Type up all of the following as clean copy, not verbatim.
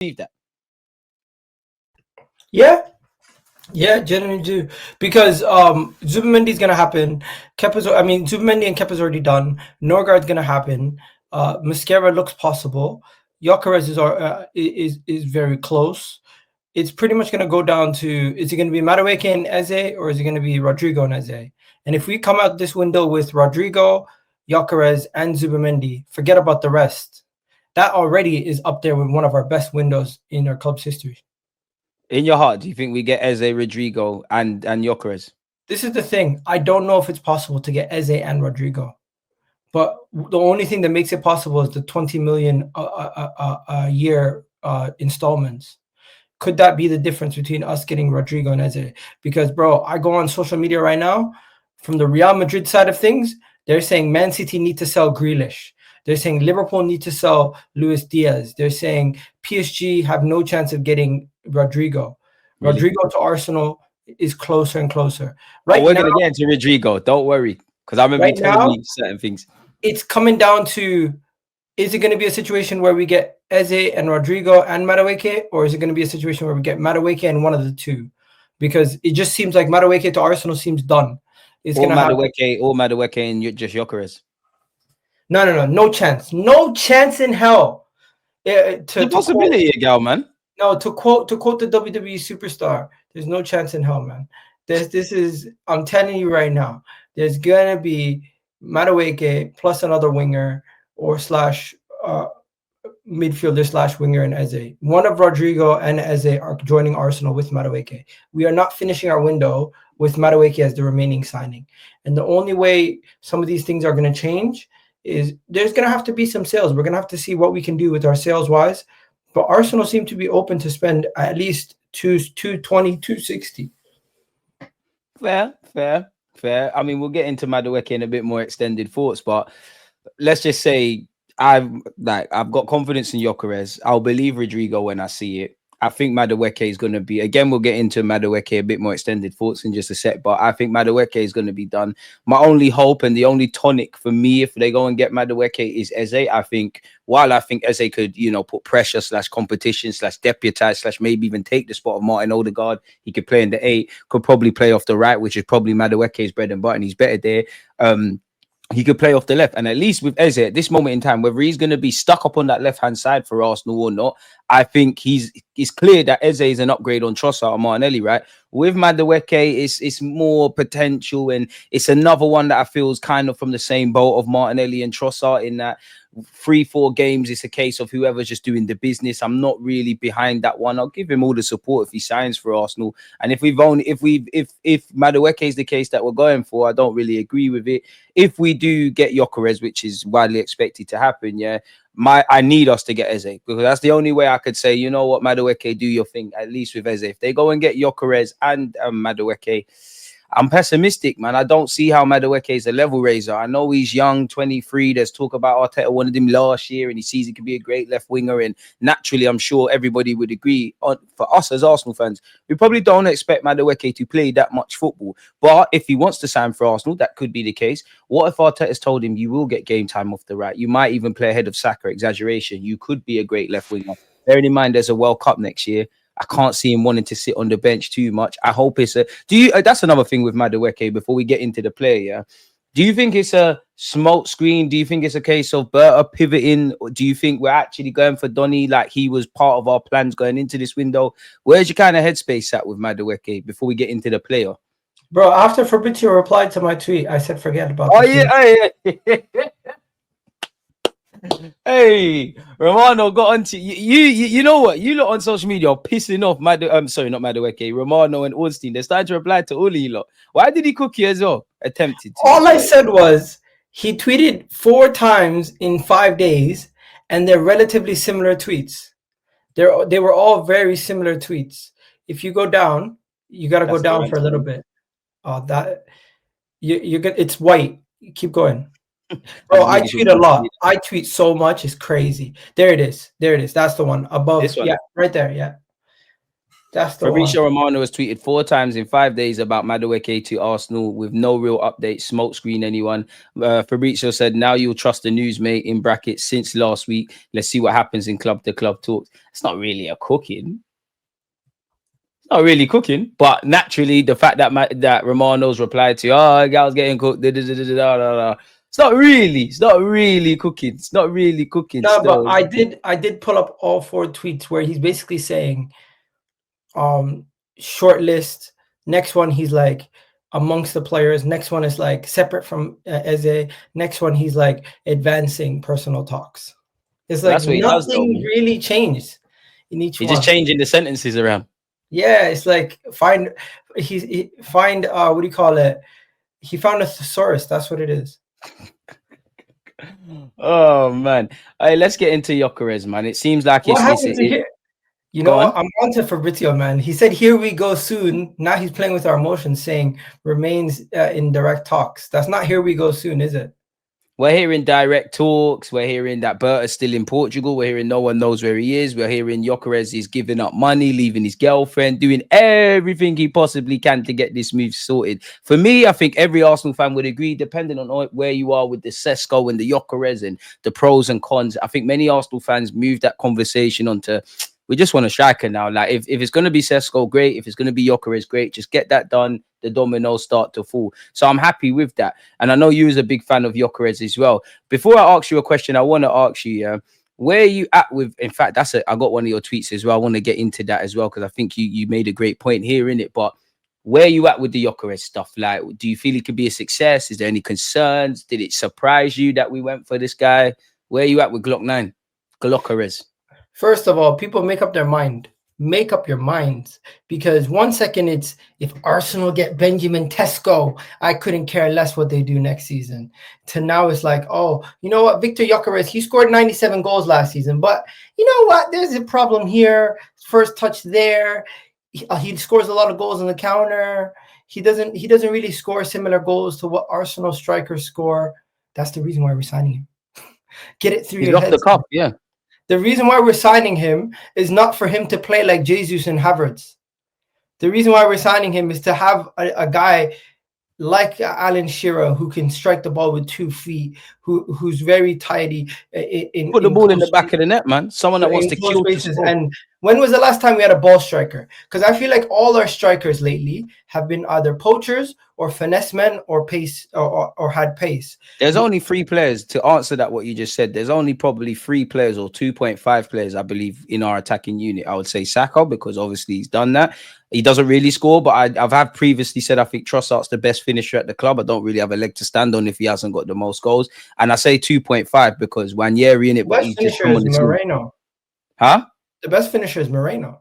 that? Yeah, generally do, because Zubamendi is gonna happen. Zubamendi and Kepa's already done. Norgard's gonna happen. Mascara looks possible. Gyökeres is very close. It's pretty much gonna go down to, is it gonna be Madueke and Eze, or is it gonna be Rodrygo and Eze? And if we come out this window with Rodrygo, Gyökeres, and Zubamendi, forget about the rest. That already is up there with one of our best windows in our club's history. In your heart, do you think we get Eze, Rodrygo, and Gyökeres? This is the thing. I don't know if it's possible to get Eze and Rodrygo, but the only thing that makes it possible is the 20 million a year installments. Could that be the difference between us getting Rodrygo and Eze? Because, bro, I go on social media right now, from the Real Madrid side of things, they're saying Man City need to sell Grealish. They're saying Liverpool need to sell Luis Diaz. They're saying PSG have no chance of getting Rodrygo. Really? Rodrygo to Arsenal is closer and closer. Right, we're going to get into Rodrygo. Don't worry, because I remember you telling me certain things. It's coming down to, is it going to be a situation where we get Eze and Rodrygo and Madueke, or is it going to be a situation where we get Madueke and one of the two? Because it just seems like Madueke to Arsenal seems done. It's going to Madueke and just Gyökeres. No chance. No chance in hell. The possibility, Egal, man. No, to quote the WWE superstar, there's no chance in hell, man. This is, I'm telling you right now, there's gonna be Madueke plus another winger or slash midfielder slash winger and Eze. One of Rodrygo and Eze are joining Arsenal with Madueke. We are not finishing our window with Madueke as the remaining signing. And the only way some of these things are going to change is there's going to have to be some sales. We're going to have to see what we can do with our sales wise. But Arsenal seem to be open to spend at least 220, 260. Fair. I mean, we'll get into Madueke in a bit more extended thoughts, but let's just say I've got confidence in Gyökeres. I'll believe Rodrygo when I see it. I think Madueke is going to be, again, we'll get into Madueke a bit more extended thoughts in just a sec, but I think Madueke is going to be done. My only hope and the only tonic for me, if they go and get Madueke, is Eze. I think, while I think Eze could, put pressure / competition / deputize / maybe even take the spot of Martin Odegaard, he could play in the 8, could probably play off the right, which is probably Madueke's bread and butter, and he's better there. He could play off the left. And at least with Eze at this moment in time, whether he's going to be stuck up on that left-hand side for Arsenal or not, I think it's clear that Eze is an upgrade on Trossard or Martinelli, right? With Madueke, it's more potential, and it's another one that I feel is kind of from the same boat of Martinelli and Trossard, in that 3-4 games, it's a case of whoever's just doing the business. I'm not really behind that one. I'll give him all the support if he signs for Arsenal. And if Madueke is the case that we're going for, I don't really agree with it. If we do get Gyökeres, which is widely expected to happen, I need us to get Eze, because that's the only way I could say, you know what, Madueke, do your thing, at least with Eze. If they go and get Gyökeres and Madueke, I'm pessimistic, man. I don't see how Madueke is a level raiser. I know he's young, 23. There's talk about Arteta wanted him last year, and he sees he could be a great left winger. And naturally, I'm sure everybody would agree. For us as Arsenal fans, we probably don't expect Madueke to play that much football. But if he wants to sign for Arsenal, that could be the case. What if Arteta's told him you will get game time off the right? You might even play ahead of Saka. Exaggeration. You could be a great left winger. Bearing in mind there's a World Cup next year. I can't see him wanting to sit on the bench too much. I hope it's that's another thing with Madueke before we get into the play. Yeah. Do you think it's a smoke screen? Do you think it's a case of Berta pivoting? Or do you think we're actually going for Noni like he was part of our plans going into this window? Where's your kind of headspace at with Madueke before we get into the player? Bro, after Fabrizio replied to my tweet, I said forget about it. Hey, Romano got onto you know what? You lot on social media are pissing off not Madueke, Romano and Ornstein. They're starting to reply to all of you lot. Why did he cook you as well? Attempted to. All I said was he tweeted 4 times in 5 days, and they're relatively similar tweets. They were all very similar tweets. If you go down, you gotta go down for a little bit. It's white. Keep going. Bro, I tweet a lot. I tweet so much, it's crazy. There it is. That's the one above. One. Yeah, right there. Yeah. That's the one. Fabrizio Romano has tweeted 4 times in 5 days about Madueke to Arsenal with no real update, smokescreen anyone. Fabrizio said, now you'll trust the news, mate, in brackets, since last week. Let's see what happens in club-to-club talks. It's not really a cooking. Not really cooking, but naturally, the fact that Romano's replied to, oh, Egal's getting cooked, it's not really cooking. It's not really cooking. No, Still. but I did pull up all 4 tweets where he's basically saying, short list. Next one, he's like amongst the players. Next one is like separate from Eze. Next one, he's like advancing personal talks. It's like nothing really changed in each one. He's just changing the sentences around. Yeah, it's like find what do you call it? He found a thesaurus. That's what it is. Oh man. All right, let's get into Gyökeres, man. It seems like you know what? I'm on to Fabrizio, man. He said, here we go soon. Now he's playing with our emotions, saying remains in direct talks. That's not here we go soon, is it? We're hearing direct talks. We're hearing that Berta's still in Portugal. We're hearing no one knows where he is. We're hearing Gyökeres is giving up money, leaving his girlfriend, doing everything he possibly can to get this move sorted. For me, I think every Arsenal fan would agree, depending on where you are with the Sesko and the Gyökeres and the pros and cons. I think many Arsenal fans move that conversation onto, we just want a striker now. Like, if it's going to be Sesko, great. If it's going to be Gyökeres, great. Just get that done. The dominoes start to fall. So I'm happy with that. And I know you as a big fan of Gyökeres as well. Before I ask you a question, I want to ask you, where are you at with, in fact, I got one of your tweets as well. I want to get into that as well, because I think you made a great point here in it. But where are you at with the Gyökeres stuff? Like, do you feel it could be a success? Is there any concerns? Did it surprise you that we went for this guy? Where are you at with Gyökeres? First of all, people make up their mind. Make up your minds, because 1 second it's, if Arsenal get Benjamin Sesko, I couldn't care less what they do next season. To now it's like, oh, you know what, Viktor Gyökeres, he scored 97 goals last season, but you know what, there's a problem here. First touch there, he scores a lot of goals on the counter. He doesn't really score similar goals to what Arsenal strikers score. That's the reason why we're signing him. Get it through your head. Off the cup, yeah. The reason why we're signing him is not for him to play like Jesus and Havertz. The reason why we're signing him is to have a guy like Alan Shearer who can strike the ball with 2 feet, who's very tidy. Put the ball in the back of the net, man. Someone that wants to kill spaces. And when was the last time we had a ball striker? Because I feel like all our strikers lately have been either poachers or finesse men or pace or had pace. There's only 3 players to answer that, what you just said. There's only probably 3 players or 2.5 players, I believe, in our attacking unit. I would say Saka, because obviously he's done that. He doesn't really score, but I've had previously said I think Trossard's the best finisher at the club. I don't really have a leg to stand on if he hasn't got the most goals. And I say 2.5 because Wanyeri in it, but he's just come on the Moreno. Huh? The best finisher is Moreno.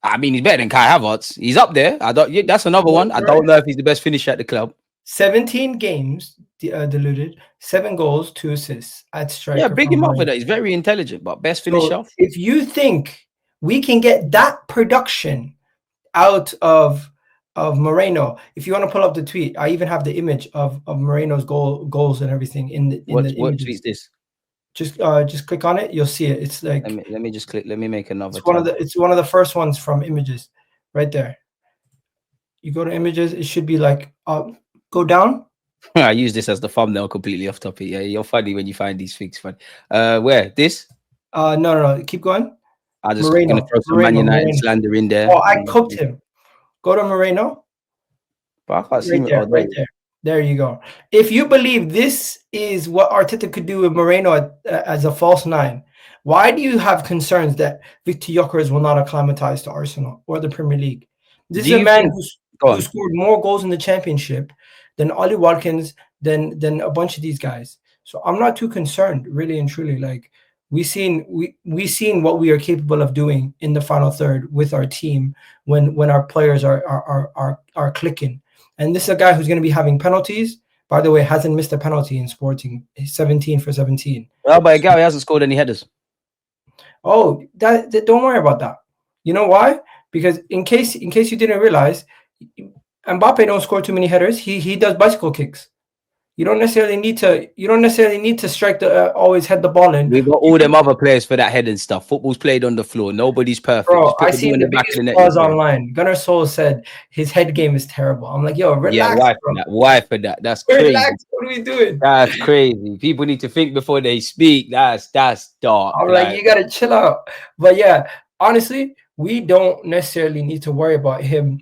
I mean, he's better than Kai Havertz. He's up there. That's another one. I don't know if he's the best finisher at the club. 17 games, Deluded, 7 goals, 2 assists at striker. Yeah, big him up for that. He's very intelligent, but best finisher. So if you think we can get that production out of Moreno, if you want to pull up the tweet, I even have the image of Moreno's goals and everything in the what images. tweet is this? Just click on it, you'll see it. It's like, let me just click. Let me make another. It's one of the first ones from images, right there. You go to images, it should be like go down. I use this as the thumbnail, completely off topic. Yeah, you're funny when you find these things funny. Where this? No, keep going. I just gonna throw some Man United slander in there. Oh, I cooked him. Go to Moreno. But I can't see right there. There you go. If you believe this is what Arteta could do with Moreno as a false 9, why do you have concerns that Viktor Gyökeres will not acclimatize to Arsenal or the Premier League? This is a man who scored more goals in the Championship than Ollie Watkins, than a bunch of these guys. So I'm not too concerned, really and truly. Like, we seen what we are capable of doing in the final third with our team when our players are clicking. And this is a guy who's going to be having penalties. By the way, hasn't missed a penalty in Sporting. He's 17 for 17. Well, but Egal, he hasn't scored any headers. Oh, that don't worry about that. You know why? Because in case you didn't realize, Mbappe don't score too many headers. He does bicycle kicks. You don't necessarily need to strike the always head the ball in. We got all them other players for that head and stuff. Football's played on the floor. Nobody's perfect. Bro, Just put I the ball seen in the the back of biggest the net. buzz online. Gunnar Soul said his head game is terrible. I'm like, yo, Yeah, relax, why bro. for that? Why for that? That's crazy. Relax. What are we doing? That's crazy. People need to think before they speak. That's dark. I'm like, you gotta chill out. But yeah, honestly, we don't necessarily need to worry about him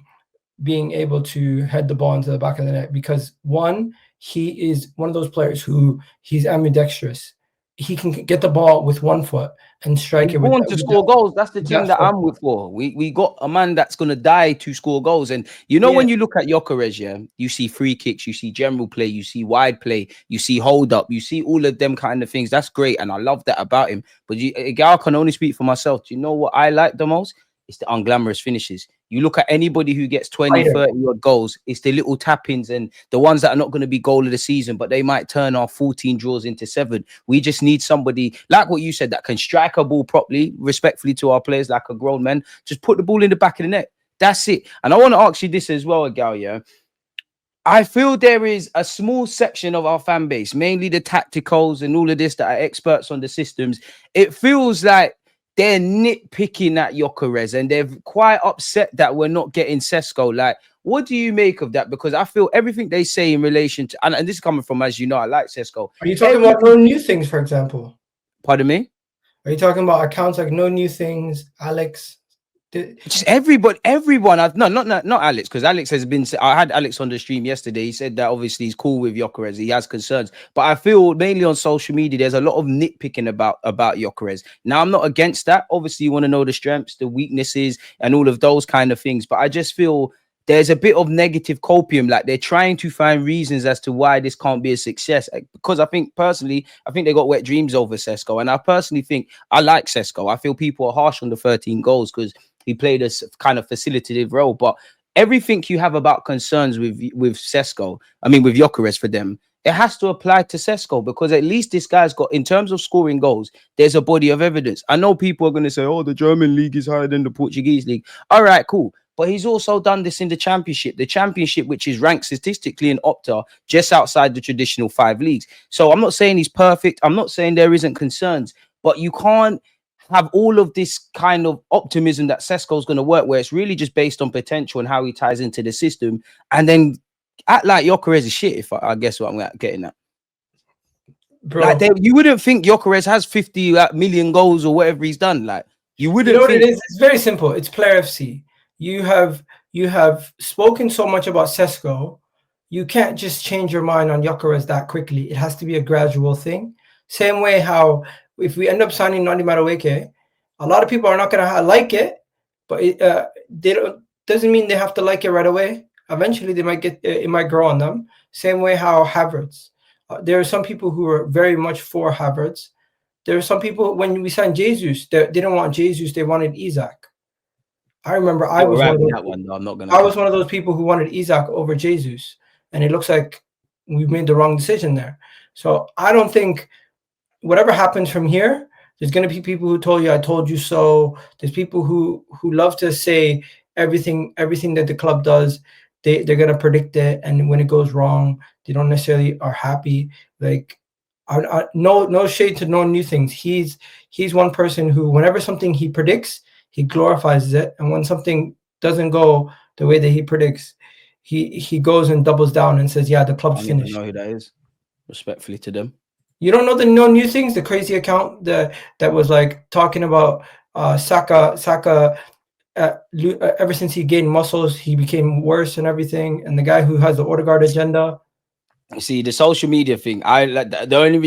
being able to head the ball into the back of the net because one, he is one of those players who he's ambidextrous. He can get the ball with one foot and strike he's it born to score goals. That's the team that foot. I'm with for. We got a man that's gonna die to score goals. And you know, when you look at Gyökeres, yeah, you see free kicks, you see general play, you see wide play, you see hold up, you see all of them kind of things. That's great, and I love that about him. But Egal can only speak for myself. Do you know what I like the most? It's the unglamorous finishes. You look at anybody who gets 20, 30 odd goals, it's the little tap-ins and the ones that are not going to be goal of the season, but they might turn our 14 draws into 7. We just need somebody, like what you said, that can strike a ball properly, respectfully to our players, like a grown man. Just put the ball in the back of the net. That's it. And I want to ask you this as well, Gal, yeah? I feel there is a small section of our fan base, mainly the tacticals and all of this, that are experts on the systems. It feels like they're nitpicking at Gyökeres and they're quite upset that we're not getting Sesko. Like, what do you make of that? Because I feel everything they say in relation to, and this is coming from, as you know, I like Sesko. Are you talking about no new things, for example? Pardon me? Are you talking about accounts like no new things, Alex? Just everyone. Not Alex, because Alex has been. I had Alex on the stream yesterday. He said that obviously he's cool with Gyökeres. He has concerns, but I feel mainly on social media there's a lot of nitpicking about Gyökeres. Now I'm not against that. Obviously, you want to know the strengths, the weaknesses, and all of those kind of things. But I just feel there's a bit of negative copium. Like they're trying to find reasons as to why this can't be a success. Because I think personally, they got wet dreams over Sesko, and I personally think I like Sesko. I feel people are harsh on the 13 goals because he played a kind of facilitative role, but everything you have about concerns with Sesko, with Gyökeres for them, it has to apply to Sesko because at least this guy's got, in terms of scoring goals, there's a body of evidence. I know people are going to say, oh, the German league is higher than the Portuguese league. All right, cool. But he's also done this in the championship, which is ranked statistically in Opta just outside the traditional 5 leagues. So I'm not saying he's perfect. I'm not saying there isn't concerns, but you can't have all of this kind of optimism that Sesko is going to work, where it's really just based on potential and how he ties into the system, and then act like Gyökeres is shit. If I guess what I'm getting at, bro, like you wouldn't think Gyökeres has 50 million goals or whatever he's done. Like you wouldn't. You know what it is? It's very simple. It's Player FC. You have spoken so much about Sesko. You can't just change your mind on Gyökeres that quickly. It has to be a gradual thing. Same way how if we end up signing Noni Madueke, a lot of people are not going to like it, but doesn't mean they have to like it right away. Eventually, they might it might grow on them. Same way how Havertz. There are some people who are very much for Havertz. There are some people, when we signed Jesus, they didn't want Jesus, they wanted Isaac. I remember I was one of those people who wanted Isaac over Jesus, and it looks like we made the wrong decision there. So I don't think whatever happens from here, there's going to be people who told you, I told you so. There's people who love to say everything that the club does, they're going to predict it. And when it goes wrong, they don't necessarily are happy. Like, no shade to no new things. He's one person who, whenever something he predicts, he glorifies it. And when something doesn't go the way that he predicts, he goes and doubles down and says, yeah, the club's finished. I don't know who that is, respectfully to them. You don't know the no new things, the crazy account that was like talking about Saka. Ever since he gained muscles, he became worse and everything. And the guy who has the Odegaard agenda. See, the social media thing, I like the only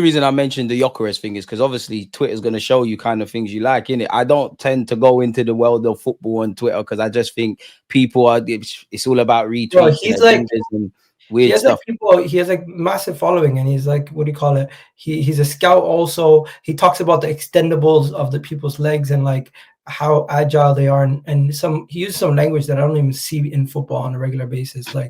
reason I mentioned the Gyökeres thing is because obviously Twitter's going to show you kind of things you like, innit? I don't tend to go into the world of football on Twitter because I just think people it's all about retweets. Bro, he's like and weird stuff. He has like massive following, and he's like, what do you call it? He's a scout also. He talks about the extendables of the people's legs and like how agile they are, and he uses some language that I don't even see in football on a regular basis. Like